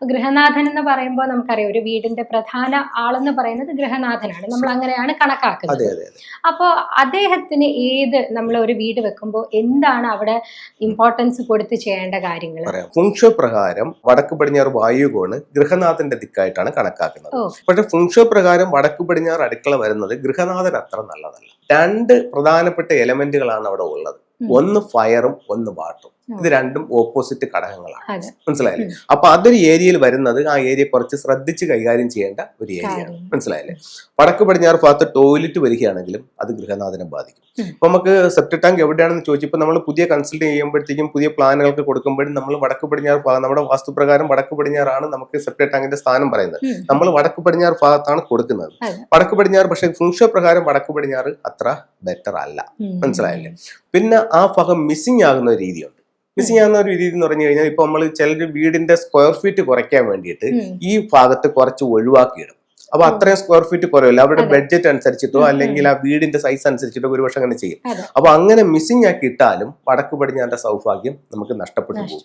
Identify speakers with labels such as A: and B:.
A: ഗൃഹനാഥൻ എന്ന് പറയുമ്പോൾ നമുക്കറിയാം ഒരു വീടിന്റെ പ്രധാന ആളെന്ന് പറയുന്നത് ഗൃഹനാഥനാണ്, നമ്മൾ അങ്ങനെയാണ് കണക്കാക്കുന്നത്. അപ്പോ അദ്ദേഹത്തിന് നമ്മൾ ഒരു വീട് വെക്കുമ്പോൾ എന്താണ് അവിടെ ഇമ്പോർട്ടൻസ് കൊടുത്ത് ചെയ്യേണ്ട കാര്യങ്ങൾ?
B: ഫുങ്ഷോ പ്രകാരം വടക്ക് പടിഞ്ഞാറ് വായുകോണ് ഗൃഹനാഥന്റെ ദിക്കായിട്ടാണ് കണക്കാക്കുന്നത്. പക്ഷെ ഫുങ്ഷോ പ്രകാരം വടക്ക് പടിഞ്ഞാറ് അടുക്കള വരുന്നത് ഗൃഹനാഥൻ അത്ര നല്ലതല്ല. രണ്ട് പ്രധാനപ്പെട്ട എലമെന്റുകളാണ് അവിടെ ഉള്ളത്. ഒന്ന് ഫയറും ഒന്ന് വാട്ടറും. ഇത് രണ്ടും ഓപ്പോസിറ്റ് ഘടകങ്ങളാണ്. മനസ്സിലായില്ലേ? അപ്പൊ അതൊരു ഏരിയയിൽ വരുന്നത് ആ ഏരിയ കുറച്ച് ശ്രദ്ധിച്ച് കൈകാര്യം ചെയ്യേണ്ട ഒരു ഏരിയയാണ്. മനസ്സിലായില്ലേ? വടക്ക് പടിഞ്ഞാറ് ഭാഗത്ത് ടോയ്ലറ്റ് വരികയാണെങ്കിലും അത് ഗൃഹനാഥനെ ബാധിക്കും. അപ്പൊ നമുക്ക് സെപ്റ്റിക് ടാങ്ക് എവിടെയാണെന്ന് ചോദിച്ചപ്പോൾ നമ്മൾ പുതിയ കൺസൾട്ട് ചെയ്യുമ്പോഴത്തേക്കും പുതിയ പ്ലാനുകൾക്ക് കൊടുക്കുമ്പോഴും നമ്മൾ വടക്ക് പടിഞ്ഞാറ് ഭാഗം, നമ്മുടെ വാസ്തുപ്രകാരം വടക്ക് പടിഞ്ഞാറാണ് നമുക്ക് സെപ്റ്റിക് ടാങ്കിന്റെ സ്ഥാനം പറയുന്നത്. നമ്മൾ വടക്ക് പടിഞ്ഞാറ് ഭാഗത്താണ് കൊടുക്കുന്നത്. വടക്ക് പടിഞ്ഞാറ് പക്ഷെ ഫുങ്ഷോ പ്രകാരം വടക്ക് പടിഞ്ഞാറ് അത്ര ബെറ്റർ അല്ല. മനസ്സിലായില്ലേ? പിന്നെ ആ ഭാഗം മിസ്സിംഗ് ആകുന്ന ഒരു രീതിയുണ്ട്. മിസ്സിംഗ് ആകുന്ന ഒരു രീതി എന്ന് പറഞ്ഞു കഴിഞ്ഞാൽ ഇപ്പൊ നമ്മൾ ചിലർ വീടിന്റെ സ്ക്വയർ ഫീറ്റ് കുറയ്ക്കാൻ വേണ്ടിയിട്ട് ഈ ഭാഗത്ത് കുറച്ച് ഒഴിവാക്കിയിടും. അപ്പൊ അത്രയും സ്ക്വയർ ഫീറ്റ് കുറവില്ല, അവരുടെ ബഡ്ജറ്റ് അനുസരിച്ചിട്ടോ അല്ലെങ്കിൽ ആ വീടിന്റെ സൈസ് അനുസരിച്ചിട്ടോ ഒരുപക്ഷെ അങ്ങനെ ചെയ്യും. അപ്പൊ അങ്ങനെ മിസ്സിംഗ് ആക്കി ഇട്ടാലും വടക്ക് പടിഞ്ഞാറിന്റെ സൗഭാഗ്യം നമുക്ക് നഷ്ടപ്പെട്ടു പോകും.